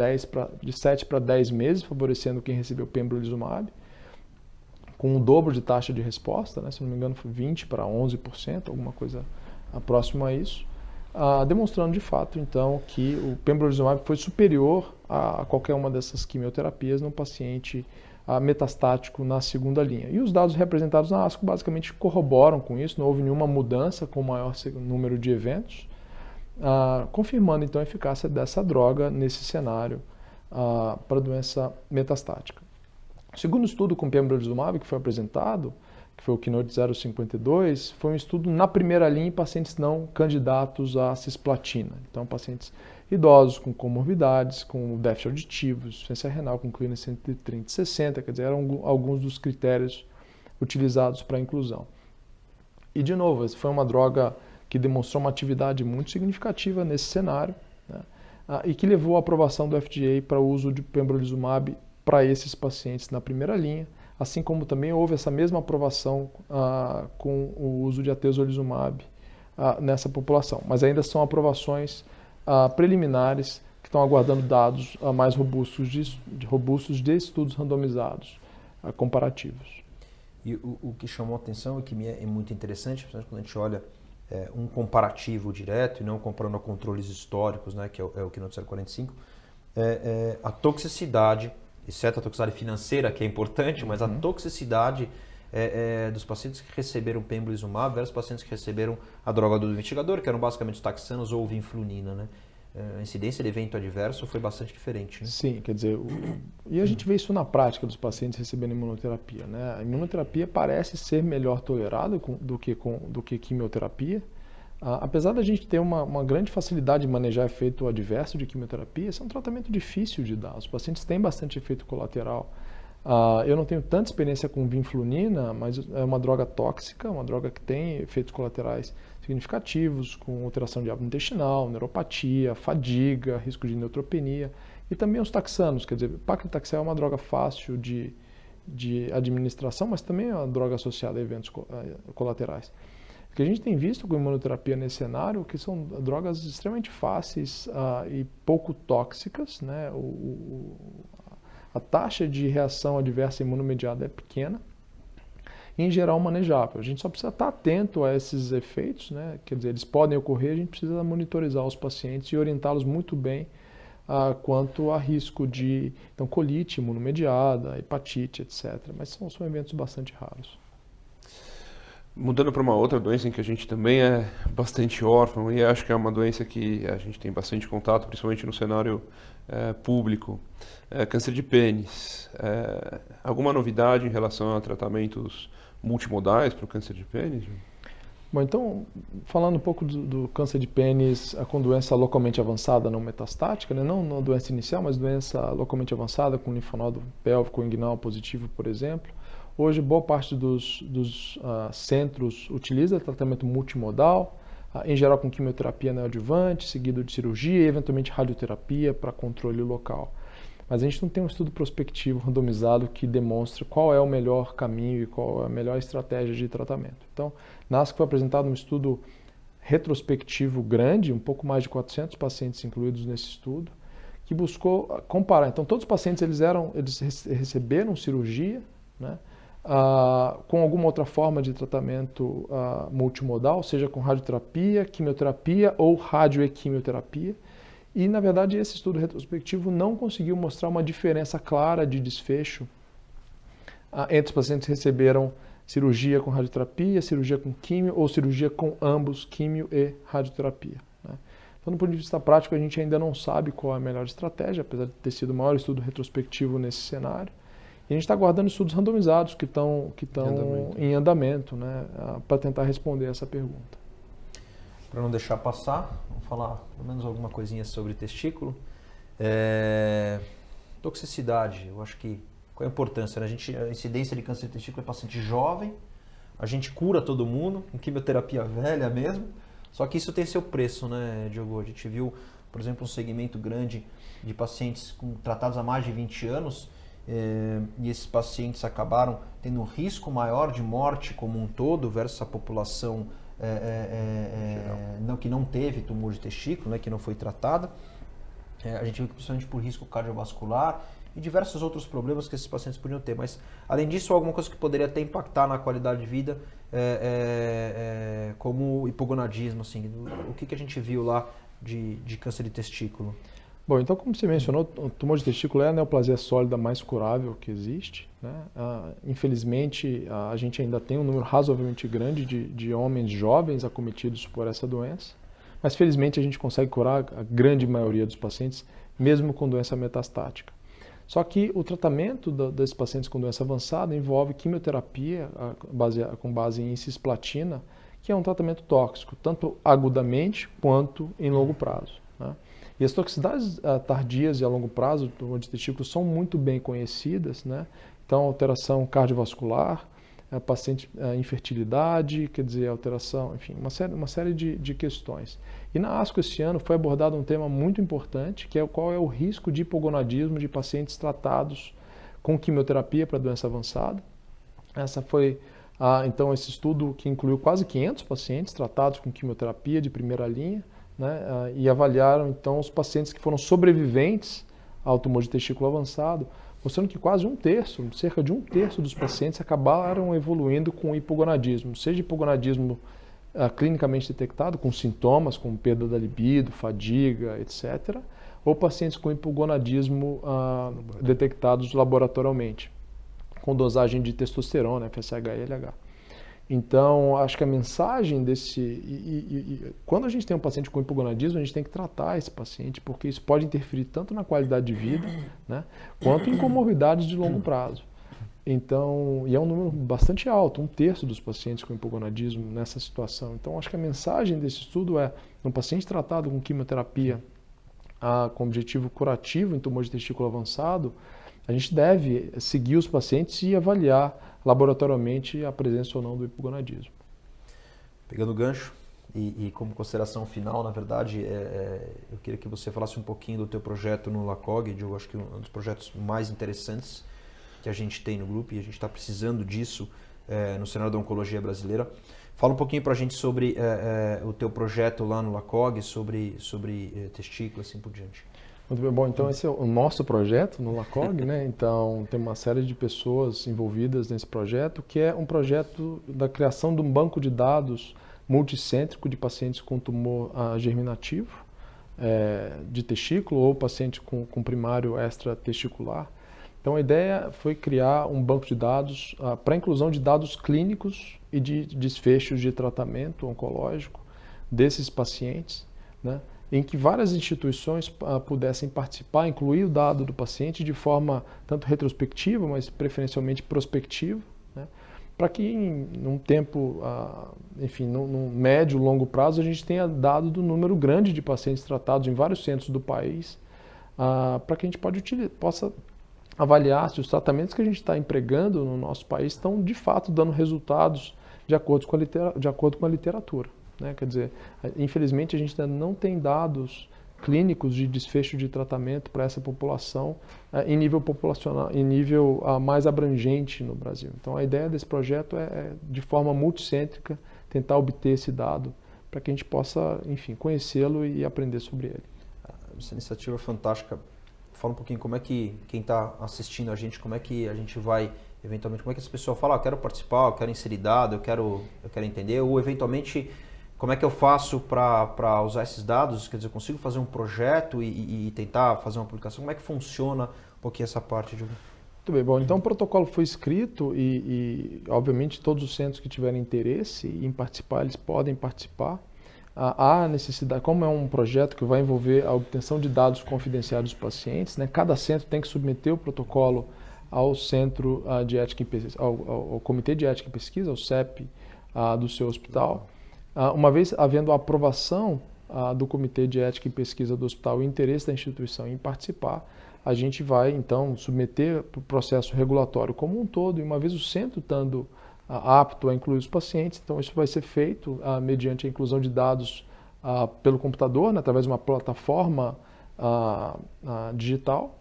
7 para 10 meses, favorecendo quem recebeu pembrolizumab, com um dobro de taxa de resposta, né? Se não me engano foi 20 para 11%, alguma coisa próxima a isso, demonstrando de fato então que o pembrolizumab foi superior a qualquer uma dessas quimioterapias no paciente metastático na segunda linha. E os dados representados na ASCO basicamente corroboram com isso, não houve nenhuma mudança com o maior número de eventos, confirmando então a eficácia dessa droga nesse cenário para doença metastática. O segundo estudo com pembrolizumab que foi apresentado, que foi o Keynote 052, foi um estudo na primeira linha em pacientes não candidatos à cisplatina. Então, pacientes idosos com comorbidades, com déficit auditivo, insuficiência renal, com clearance entre 30 e 60, quer dizer, eram alguns dos critérios utilizados para a inclusão. E, de novo, essa foi uma droga que demonstrou uma atividade muito significativa nesse cenário, né, e que levou à aprovação do FDA para o uso de pembrolizumab para esses pacientes na primeira linha, assim como também houve essa mesma aprovação com o uso de atezolizumab nessa população. Mas ainda são aprovações preliminares que estão aguardando dados mais robustos de estudos randomizados comparativos. E o que chamou a atenção e que me é muito interessante, principalmente quando a gente olha um comparativo direto e não comparando a controles históricos, né, que é o Keynote 045, a toxicidade, exceto a toxicidade financeira, que é importante, mas a toxicidade dos pacientes que receberam pembrolizumab versus pacientes que receberam a droga do investigador, que eram basicamente os taxanos ou vinflunina, né? A incidência de evento adverso foi bastante diferente, né? Sim, quer dizer, e a gente vê isso na prática dos pacientes recebendo imunoterapia, né? A imunoterapia parece ser melhor tolerada do que quimioterapia. Apesar da gente ter uma grande facilidade de manejar efeito adverso de quimioterapia, esse é um tratamento difícil de dar. Os pacientes têm bastante efeito colateral. Eu não tenho tanta experiência com vinflunina, mas é uma droga tóxica, uma droga que tem efeitos colaterais significativos, com alteração de hábito intestinal, neuropatia, fadiga, risco de neutropenia, e também os taxanos, quer dizer, paclitaxel é uma droga fácil de administração, mas também é uma droga associada a eventos colaterais. O que a gente tem visto com imunoterapia nesse cenário, que são drogas extremamente fáceis e pouco tóxicas, né? A taxa de reação adversa imunomediada é pequena, e em geral manejável. A gente só precisa estar atento a esses efeitos, né? Quer dizer, eles podem ocorrer, a gente precisa monitorizar os pacientes e orientá-los muito bem quanto a risco de então, colite imunomediada, hepatite, etc. Mas são eventos bastante raros. Mudando para uma outra doença em que a gente também é bastante órfão, e acho que é uma doença que a gente tem bastante contato, principalmente no cenário público, câncer de pênis. Alguma novidade em relação a tratamentos multimodais para o câncer de pênis? Bom, então, falando um pouco do câncer de pênis com doença localmente avançada não metastática, né? Não doença inicial, mas doença localmente avançada com linfonodo pélvico inguinal positivo, por exemplo, Hoje, boa parte dos centros utiliza tratamento multimodal, em geral com quimioterapia neoadjuvante, seguido de cirurgia e eventualmente radioterapia para controle local. Mas a gente não tem um estudo prospectivo randomizado que demonstre qual é o melhor caminho e qual é a melhor estratégia de tratamento. Então, na ASCO foi apresentado um estudo retrospectivo grande, um pouco mais de 400 pacientes incluídos nesse estudo, que buscou comparar. Então, todos os pacientes eles receberam cirurgia, né, com alguma outra forma de tratamento multimodal, seja com radioterapia, quimioterapia ou radioequimioterapia. E, na verdade, esse estudo retrospectivo não conseguiu mostrar uma diferença clara de desfecho entre os pacientes que receberam cirurgia com radioterapia, cirurgia com químio ou cirurgia com ambos, químio e radioterapia, né? Então, do ponto de vista prático, a gente ainda não sabe qual é a melhor estratégia, apesar de ter sido o maior estudo retrospectivo nesse cenário. E a gente está aguardando estudos randomizados que estão em andamento, né, para tentar responder essa pergunta. Para não deixar passar, vamos falar pelo menos alguma coisinha sobre testículo. Toxicidade, eu acho que qual é a importância, né? A incidência de câncer de testículo é paciente jovem, a gente cura todo mundo, com quimioterapia velha mesmo, só que isso tem seu preço, né, Diogo? A gente viu, por exemplo, um segmento grande de pacientes tratados há mais de 20 anos, e esses pacientes acabaram tendo um risco maior de morte como um todo versus a população que não teve tumor de testículo, né, que não foi tratada. A gente viu que principalmente por risco cardiovascular e diversos outros problemas que esses pacientes podiam ter. Mas, além disso, alguma coisa que poderia até impactar na qualidade de vida, como o hipogonadismo, assim, o que a gente viu lá de câncer de testículo? Bom, então, como você mencionou, o tumor de testículo é a neoplasia sólida mais curável que existe, né? Infelizmente, a gente ainda tem um número razoavelmente grande de homens jovens acometidos por essa doença, mas felizmente a gente consegue curar a grande maioria dos pacientes, mesmo com doença metastática. Só que o tratamento desses pacientes com doença avançada envolve quimioterapia com base em cisplatina, que é um tratamento tóxico, tanto agudamente quanto em longo prazo, né? E as toxicidades tardias e a longo prazo do tumor de testículo são muito bem conhecidas, né? Então, alteração cardiovascular, infertilidade, quer dizer, alteração, enfim, uma série de questões. E na ASCO esse ano foi abordado um tema muito importante, que é qual é o risco de hipogonadismo de pacientes tratados com quimioterapia para doença avançada. Essa foi, então, esse estudo que incluiu quase 500 pacientes tratados com quimioterapia de primeira linha, né, e avaliaram então os pacientes que foram sobreviventes ao tumor de testículo avançado, mostrando que quase cerca de um terço dos pacientes acabaram evoluindo com hipogonadismo, seja hipogonadismo clinicamente detectado, com sintomas como perda da libido, fadiga, etc., ou pacientes com hipogonadismo detectados laboratorialmente, com dosagem de testosterona, FSH e LH. Então, acho que a mensagem quando a gente tem um paciente com hipogonadismo, a gente tem que tratar esse paciente, porque isso pode interferir tanto na qualidade de vida, né, quanto em comorbidades de longo prazo. Então, e é um número bastante alto, um terço dos pacientes com hipogonadismo nessa situação. Então, acho que a mensagem desse estudo é, um paciente tratado com quimioterapia com objetivo curativo em tumor de testículo avançado, a gente deve seguir os pacientes e avaliar laboratorialmente a presença ou não do hipogonadismo. Pegando o gancho e como consideração final, na verdade, eu queria que você falasse um pouquinho do teu projeto no LACOG, eu acho que um dos projetos mais interessantes que a gente tem no grupo e a gente está precisando disso no cenário da oncologia brasileira. Fala um pouquinho para a gente sobre o teu projeto lá no LACOG, sobre testículo, assim por diante. Muito bem, bom, então esse é o nosso projeto no LACOG, né? Então tem uma série de pessoas envolvidas nesse projeto, que é um projeto da criação de um banco de dados multicêntrico de pacientes com tumor germinativo de testículo ou paciente com primário extratesticular. Então a ideia foi criar um banco de dados para inclusão de dados clínicos e de desfechos de tratamento oncológico desses pacientes, né, em que várias instituições pudessem participar, incluir o dado do paciente de forma tanto retrospectiva, mas preferencialmente prospectiva, né, para que num tempo, enfim, num médio, longo prazo, a gente tenha dado do número grande de pacientes tratados em vários centros do país, para que a gente possa avaliar se os tratamentos que a gente está empregando no nosso país estão de fato dando resultados de acordo com a literatura, né? Quer dizer, infelizmente a gente ainda não tem dados clínicos de desfecho de tratamento para essa população em nível populacional, em nível mais abrangente no Brasil. Então a ideia desse projeto é de forma multicêntrica tentar obter esse dado para que a gente possa, enfim, conhecê-lo e aprender sobre ele. Essa iniciativa é fantástica. Fala um pouquinho como é que quem está assistindo a gente, como é que a gente vai, eventualmente, como é que essa pessoa fala, eu quero participar, eu quero inserir dado, eu quero entender, ou eventualmente, como é que eu faço para usar esses dados? Quer dizer, eu consigo fazer um projeto e tentar fazer uma publicação? Como é que funciona um pouquinho essa parte, Diogo? Muito bem, bom, então o protocolo foi escrito e obviamente todos os centros que tiverem interesse em participar, eles podem participar. Há necessidade, como é um projeto que vai envolver a obtenção de dados confidenciais dos pacientes, né, cada centro tem que submeter o protocolo ao Centro de Ética e Pesquisa, ao Comitê de Ética e Pesquisa, ao CEP do seu hospital. Uma vez havendo a aprovação do Comitê de Ética e Pesquisa do hospital e o interesse da instituição em participar, a gente vai então submeter para o processo regulatório como um todo, e uma vez o centro estando apto a incluir os pacientes, então isso vai ser feito mediante a inclusão de dados pelo computador, né, através de uma plataforma digital,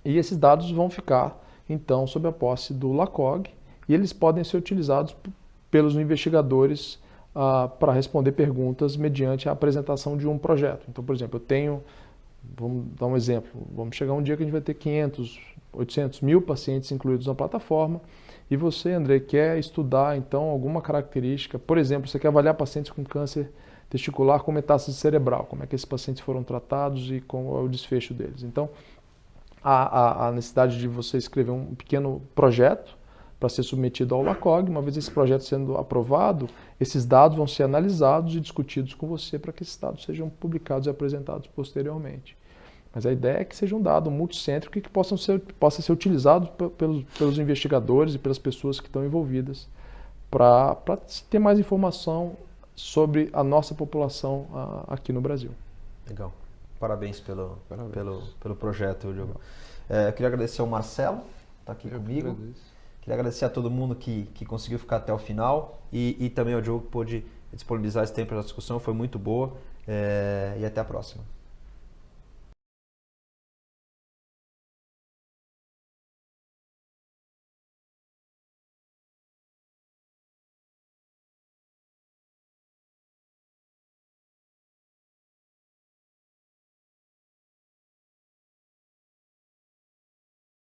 e esses dados vão ficar então sob a posse do LACOG e eles podem ser utilizados pelos investigadores para responder perguntas mediante a apresentação de um projeto. Então, por exemplo, vamos dar um exemplo, vamos chegar um dia que a gente vai ter 500, 800 mil pacientes incluídos na plataforma, e você, André, quer estudar então alguma característica, por exemplo, você quer avaliar pacientes com câncer testicular com metástase cerebral, como é que esses pacientes foram tratados e qual é o desfecho deles. Então, há a necessidade de você escrever um pequeno projeto para ser submetido ao LACOG. Uma vez esse projeto sendo aprovado, esses dados vão ser analisados e discutidos com você para que esses dados sejam publicados e apresentados posteriormente. Mas a ideia é que seja um dado multicêntrico e que possa ser utilizado pelos investigadores e pelas pessoas que estão envolvidas para ter mais informação sobre a nossa população aqui no Brasil. Legal. Parabéns pelo projeto, Diogo. Eu queria agradecer ao Marcelo, que está aqui comigo. Queria agradecer a todo mundo que conseguiu ficar até o final e também ao Diogo que pôde disponibilizar esse tempo para a discussão. Foi muito boa e até a próxima.